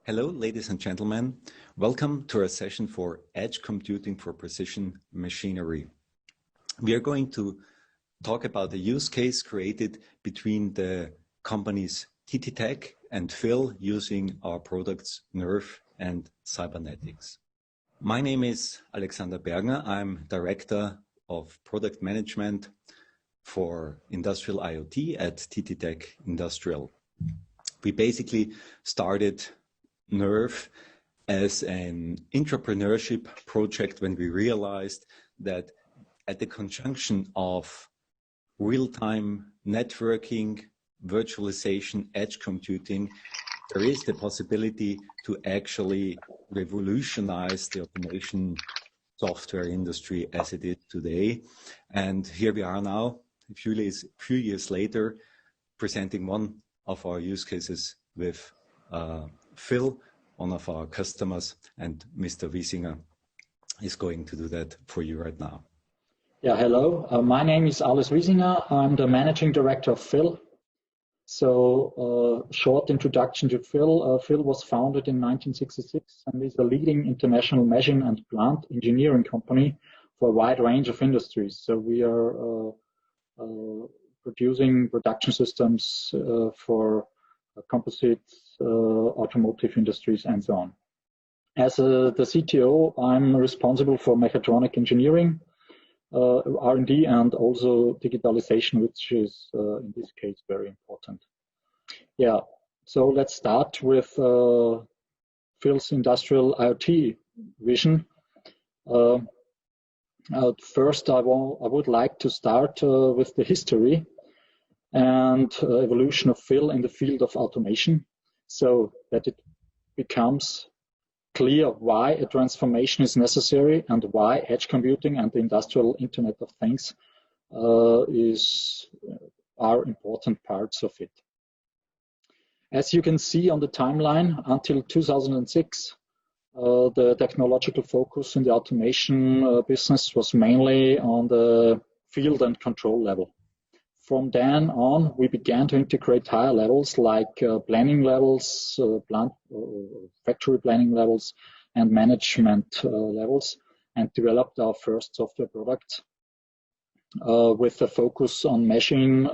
Hello, ladies and gentlemen. Welcome to our session for Edge Computing for Precision Machinery. We are going to talk about a use case created between the companies TTTech and Fill using our products Nerve and Cybernetics. My name is Alexander Bergner. I'm Director of Product Management for Industrial IoT at TTTech Industrial. We basically started Nerve as an entrepreneurship project when we realized that at the conjunction of real-time networking, virtualization, edge computing, there is the possibility to actually revolutionize the automation software industry as it is today. And here we are now, a few years later, presenting one of our use cases with Phil, one of our customers, and Mr. Wiesinger is going to do that for you right now. Yeah, hello. My name is Alois Wiesinger. I'm the Managing Director of Fill. So, short introduction to Fill. Fill was founded in 1966 and is a leading international machine and plant engineering company for a wide range of industries. So we are producing production systems for composites, automotive industries, and so on. As the CTO, I'm responsible for mechatronic engineering, R&D, and also digitalization, which is in this case very important. Yeah, so let's start with Phil's industrial IoT vision. First, I would like to start with the history and evolution of Fill in the field of automation, so that it becomes clear why a transformation is necessary and why edge computing and the industrial Internet of Things are important parts of it. As you can see on the timeline, until 2006, the technological focus in the automation business was mainly on the field and control level. From then on, we began to integrate higher levels like planning levels, factory planning levels, and management levels, and developed our first software product with a focus on machine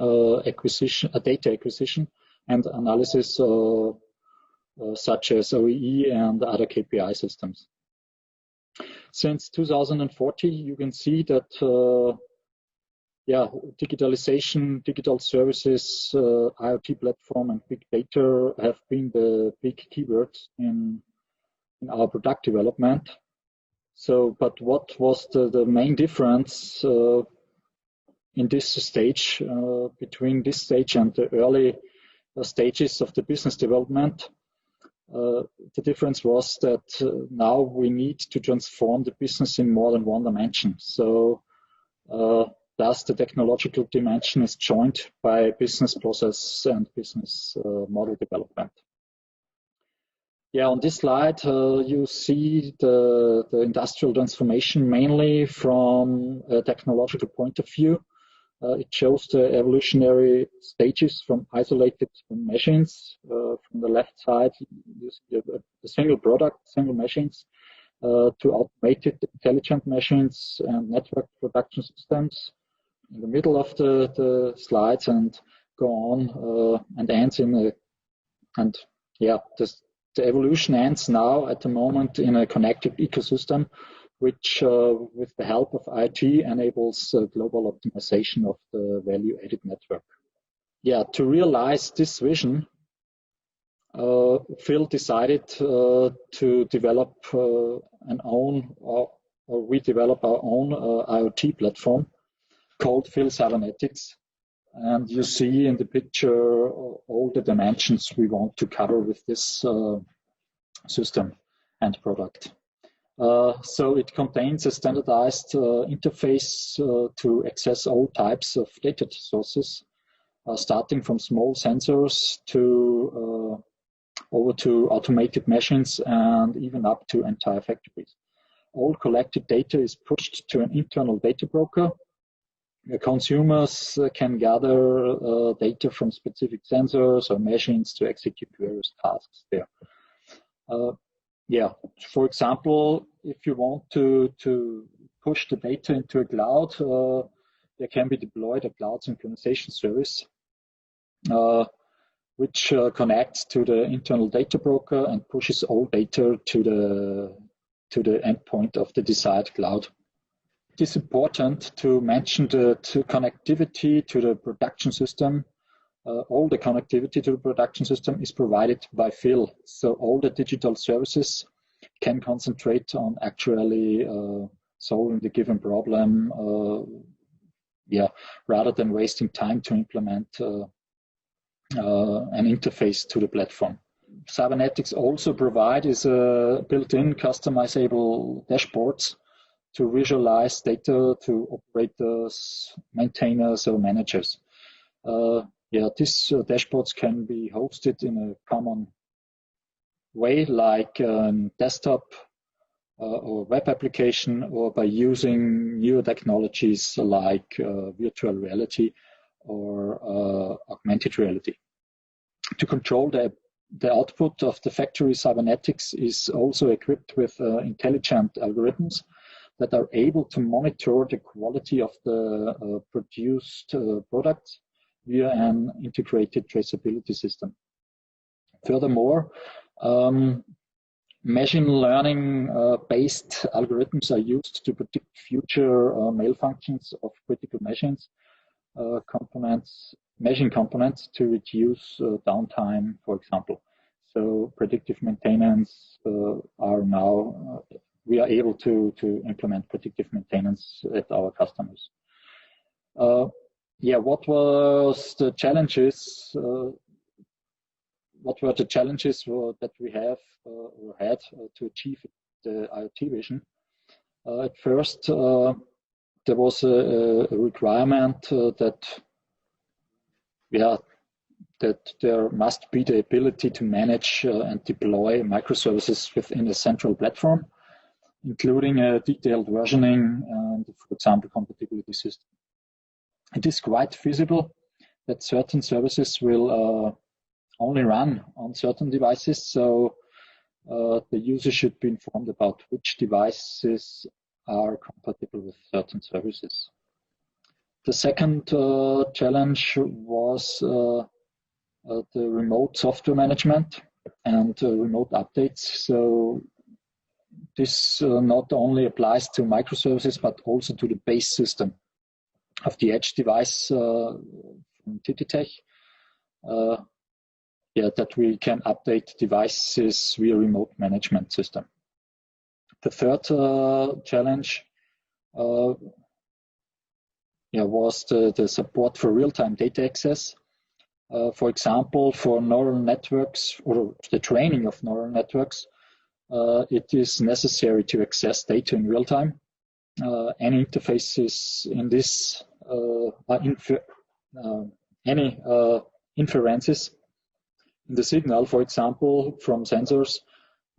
acquisition, data acquisition, and analysis such as OEE and other KPI systems. Since 2014, you can see that digitalization, digital services, IoT platform, and big data have been the big keywords in our product development. So, but what was the main difference in this stage, between this stage and the early stages of the business development? The difference was that now we need to transform the business in more than one dimension. So, thus, the technological dimension is joined by business process and business model development. Yeah, on this slide, you see the industrial transformation mainly from a technological point of view. It shows the evolutionary stages from isolated machines. From the left side, you see a single product, single machines, to automated intelligent machines and network production systems in the middle of the slides, and go on and ends in the evolution ends now at the moment in a connected ecosystem, which with the help of IoT enables global optimization of the value-added network. Yeah, to realize this vision, Phil decided to develop we develop our own IoT platform called Fill Cybernetics, and you see in the picture all the dimensions we want to cover with this system and product. So it contains a standardized interface to access all types of data sources, starting from small sensors to over to automated machines and even up to entire factories. All collected data is pushed to an internal data broker. The consumers can gather data from specific sensors or machines to execute various tasks there. Yeah, for example, if you want to push the data into a cloud, there can be deployed a cloud synchronization service, which connects to the internal data broker and pushes all data to the endpoint of the desired cloud. It is important to mention the connectivity to the production system. All the connectivity to the production system is provided by Fill, so all the digital services can concentrate on actually solving the given problem, rather than wasting time to implement an interface to the platform. Cybernetics also provides built-in customizable dashboards to visualize data to operators, maintainers, or managers. These dashboards can be hosted in a common way, like desktop or web application, or by using newer technologies like virtual reality or augmented reality. To control the output of the factory, Cybernetics is also equipped with intelligent algorithms that are able to monitor the quality of the produced products via an integrated traceability system. Furthermore, machine learning based algorithms are used to predict future malfunctions of critical machines components to reduce downtime, for example. So predictive maintenance we are able to implement predictive maintenance at our customers. What was the challenges? What were the challenges that we have or had to achieve the IoT vision? At first, there was a requirement that there must be the ability to manage and deploy microservices within a central platform, including a detailed versioning and, for example, compatibility system. It is quite feasible that certain services will only run on certain devices, so the user should be informed about which devices are compatible with certain services. The second challenge was the remote software management and remote updates. So this not only applies to microservices, but also to the base system of the edge device from TTTech. That we can update devices via remote management system. The third challenge was the support for real-time data access. For example, for neural networks or the training of neural networks, it is necessary to access data in real time. Any interfaces in this, any inferences in the signal, for example, from sensors,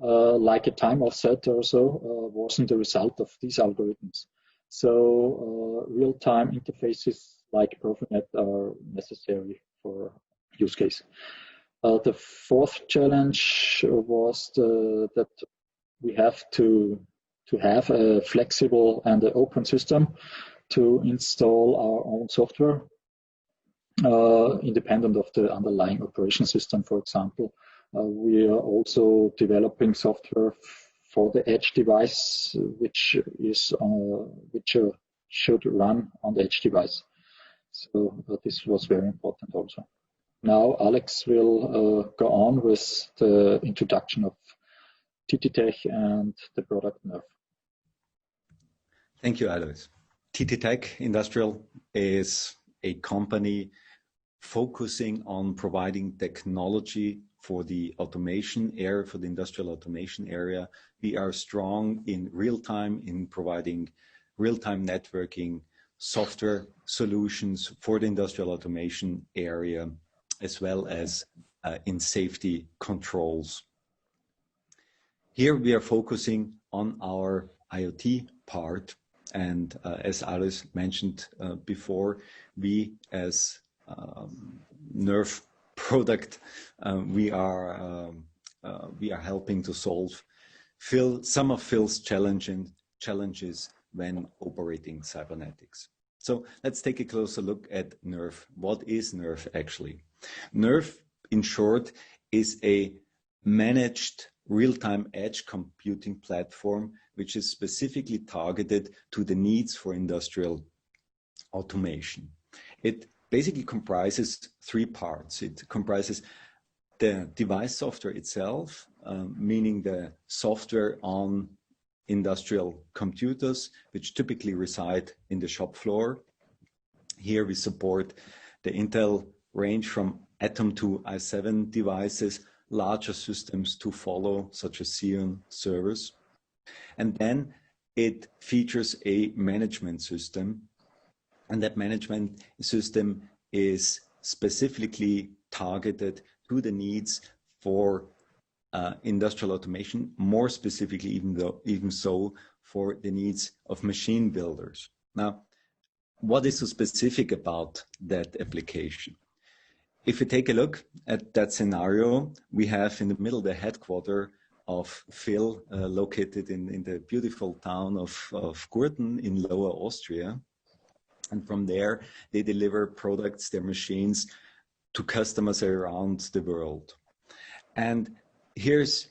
like a time offset or so, wasn't the result of these algorithms. So real-time interfaces like Profinet are necessary for use case. The fourth challenge was that we have to have a flexible and an open system to install our own software, independent of the underlying operation system, for example. We are also developing software for the edge device, which should run on the edge device. So this was very important also. Now Alex will go on with the introduction of TTTech and the product Nerve. Thank you, Alois. TTTech Industrial is a company focusing on providing technology for the automation area, for the industrial automation area. We are strong in real time in providing real-time networking software solutions for the industrial automation area, as well as in safety controls. Here we are focusing on our IoT part, and as Alois mentioned before, we as Nerve product, we are we are helping to solve some of Phil's challenges when operating cybernetics. So let's take a closer look at NERF. What is NERF actually? NERF, in short, is a managed real-time edge computing platform which is specifically targeted to the needs for industrial automation. It basically comprises three parts. It comprises the device software itself, meaning the software on industrial computers, which typically reside in the shop floor. Here we support the Intel range from Atom to i7 devices, larger systems to follow, such as Xeon servers. And then it features a management system, and that management system is specifically targeted to the needs for industrial automation, more specifically even so for the needs of machine builders. Now, what is so specific about that application? If we take a look at that scenario, we have in the middle the headquarters of Phil, located in the beautiful town of Gurten in Lower Austria. And from there, they deliver products, their machines, to customers around the world. And here's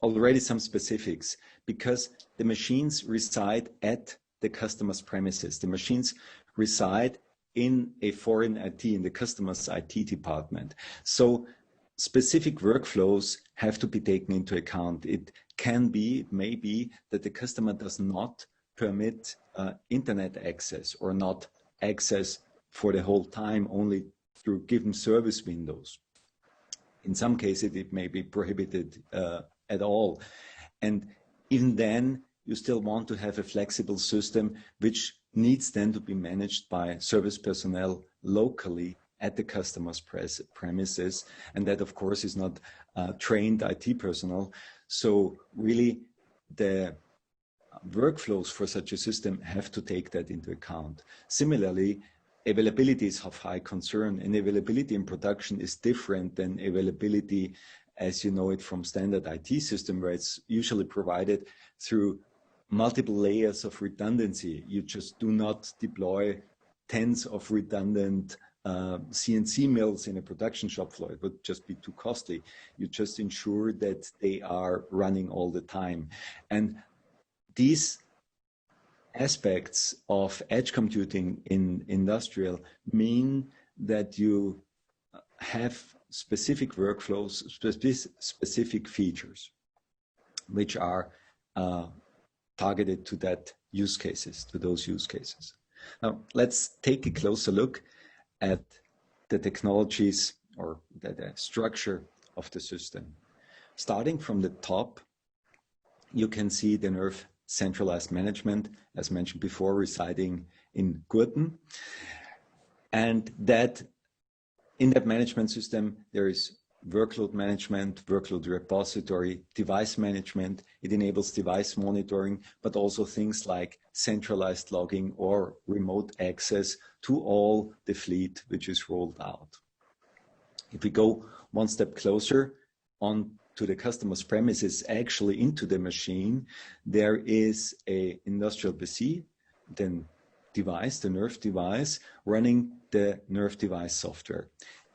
already some specifics, because the machines reside at the customer's premises. The machines reside in a foreign IT, in the customer's IT department. So specific workflows have to be taken into account. It may be that the customer does not permit internet access, or not access for the whole time, only through given service windows. In some cases, it may be prohibited at all. And even then, you still want to have a flexible system which needs then to be managed by service personnel locally at the customer's premises. And that, of course, is not trained IT personnel. So really, the workflows for such a system have to take that into account. Similarly, availability is of high concern, and availability in production is different than availability as you know it from standard IT system, where it's usually provided through multiple layers of redundancy. You just do not deploy tens of redundant CNC mills in a production shop floor. It would just be too costly. You just ensure that they are running all the time. And these aspects of edge computing in industrial mean that you have specific workflows, specific features, which are targeted to those use cases. Now, let's take a closer look at the technologies or the structure of the system. Starting from the top, you can see the NERF centralized management, as mentioned before, residing in Gurten. And that in that management system, there is workload management, workload repository, device management. It enables device monitoring, but also things like centralized logging or remote access to all the fleet which is rolled out. If we go one step closer on to the customer's premises, actually into the machine, there is a industrial PC, then device, the NERF device, running the NERF device software.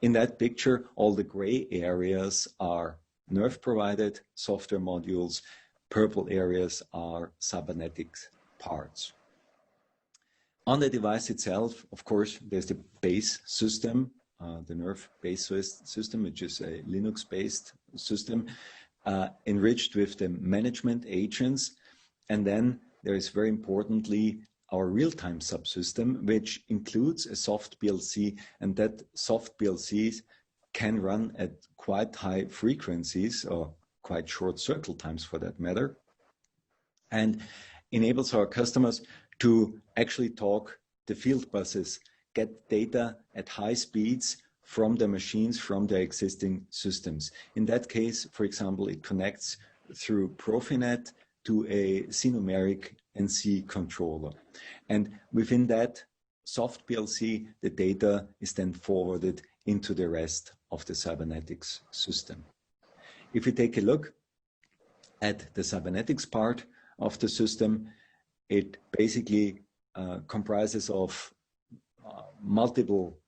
In that picture, all the gray areas are NERF provided software modules. Purple areas are Cybernetics parts. On the device itself, of course, there's the base system, the NERF base system, which is a Linux-based system, enriched with the management agents. And then there is, very importantly, our real-time subsystem, which includes a soft PLC, and that soft PLCs can run at quite high frequencies, or quite short circle times for that matter, and enables our customers to actually talk the field buses, get data at high speeds from the machines, from their existing systems. In that case, for example, it connects through Profinet to a C-numeric NC controller. And within that soft PLC, the data is then forwarded into the rest of the Cybernetics system. If we take a look at the Cybernetics part of the system, it basically comprises of multiple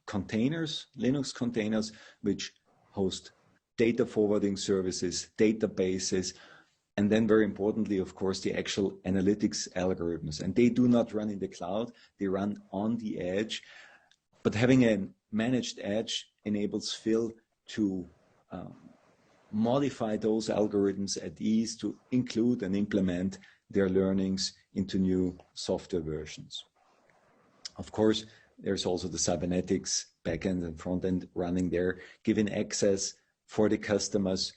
containers, Linux containers, which host data forwarding services, databases, and then very importantly, of course, the actual analytics algorithms. And they do not run in the cloud, they run on the edge. But having a managed edge enables Phil to modify those algorithms at ease to include and implement their learnings into new software versions. Of course, there's also the Cybernetics backend and frontend running there, giving access for the customers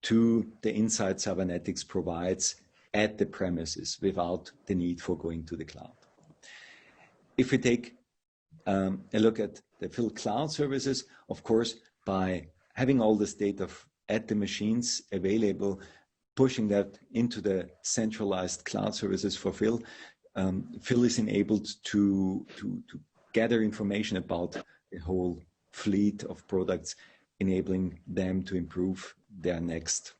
to the insight Cybernetics provides at the premises without the need for going to the cloud. If we take a look at the Phil cloud services, of course, by having all this data at the machines available, pushing that into the centralized cloud services for Phil, Phil is enabled to gather information about the whole fleet of products, enabling them to improve their next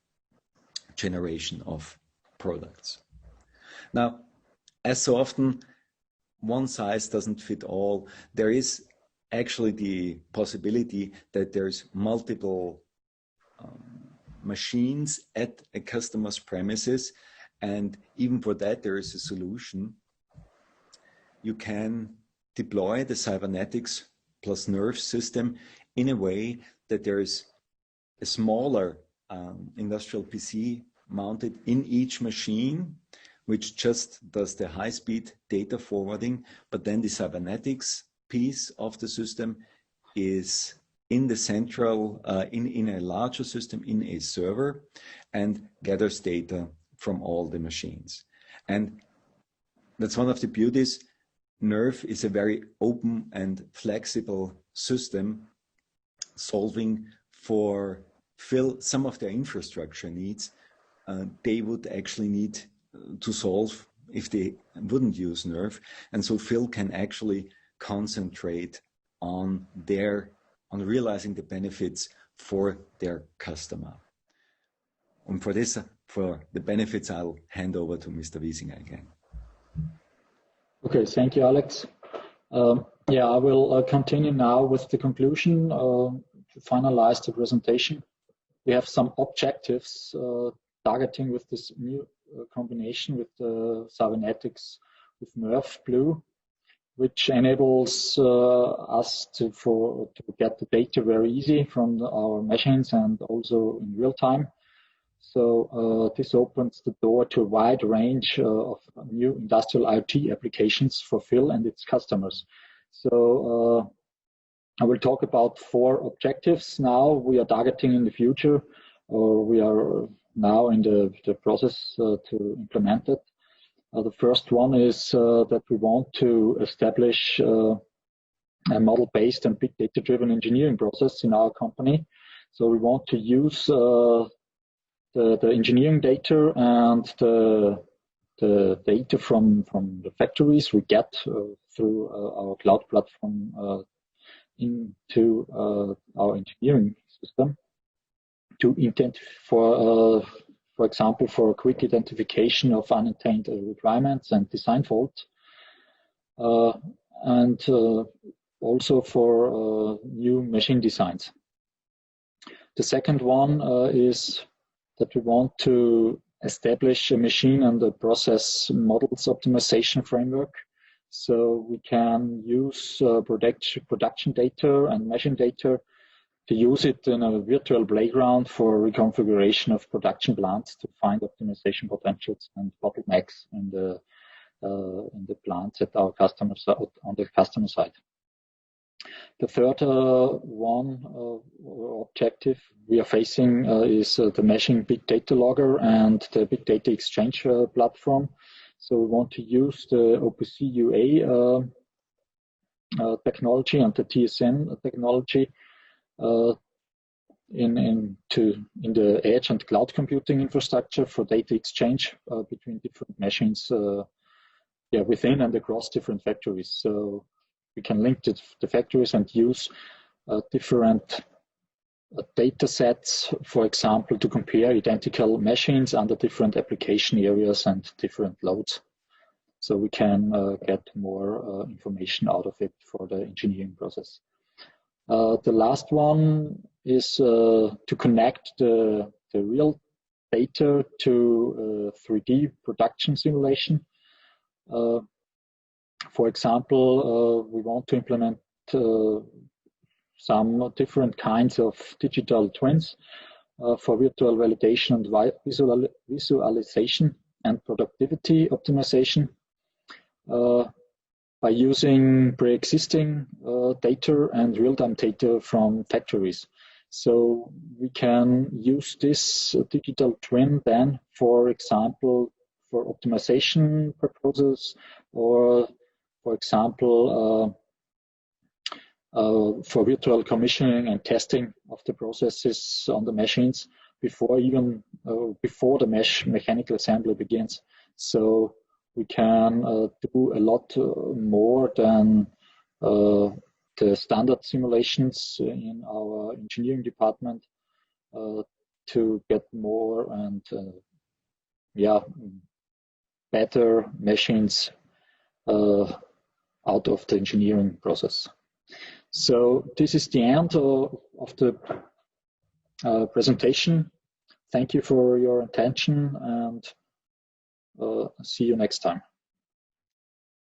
generation of products. Now, as so often, one size doesn't fit all. There is actually the possibility that there's multiple machines at a customer's premises, and even for that there is a solution. You can deploy the Cybernetics plus Nerve system in a way that there is a smaller industrial PC mounted in each machine, which just does the high-speed data forwarding, but then the Cybernetics piece of the system is in the central, in a larger system, in a server, and gathers data from all the machines. And that's one of the beauties. Nerve is a very open and flexible system, solving for Phil some of their infrastructure needs they would actually need to solve if they wouldn't use Nerve. And so Phil can actually concentrate on realizing the benefits for their customer. And for this, for the benefits, I'll hand over to Mr. Wiesinger again. Okay, thank you, Alex. Yeah, I will continue now with the conclusion to finalize the presentation. We have some objectives targeting with this new combination with the Cybernetics with Nerve Blue, which enables us to get the data very easy from our machines and also in real time. So this opens the door to a wide range of new industrial IoT applications for Phil and its customers. So I will talk about 4 objectives now we are targeting in the future, or we are now in the process to implement it. The first one is that we want to establish a model-based and big data-driven engineering process in our company. So we want to use the engineering data and the data from the factories we get through our cloud platform into our engineering system to for example, for quick identification of unintended requirements and design faults, and also for new machine designs. The second one is that we want to establish a machine and a process models optimization framework, so we can use production data and machine data to use it in a virtual playground for reconfiguration of production plants to find optimization potentials and bottlenecks in the plants at our customers on the customer side. The third objective we are facing is the meshing big data logger and the big data exchange platform. So we want to use the OPC UA technology and the TSN technology in the edge and cloud computing infrastructure for data exchange between different machines within and across different factories. So we can link the factories and use different data sets, for example, to compare identical machines under different application areas and different loads. So we can get more information out of it for the engineering process. The last one is to connect the real data to 3D production simulation. For example, we want to implement some different kinds of digital twins for virtual validation and visualization and productivity optimization by using pre-existing data and real-time data from factories. So we can use this digital twin then, for example, for optimization purposes, or for example, for virtual commissioning and testing of the processes on the machines before before the mechanical assembly begins. So we can do a lot more than the standard simulations in our engineering department to get more and better machines out of the engineering process. So this is the end of the presentation. Thank you for your attention, and see you next time.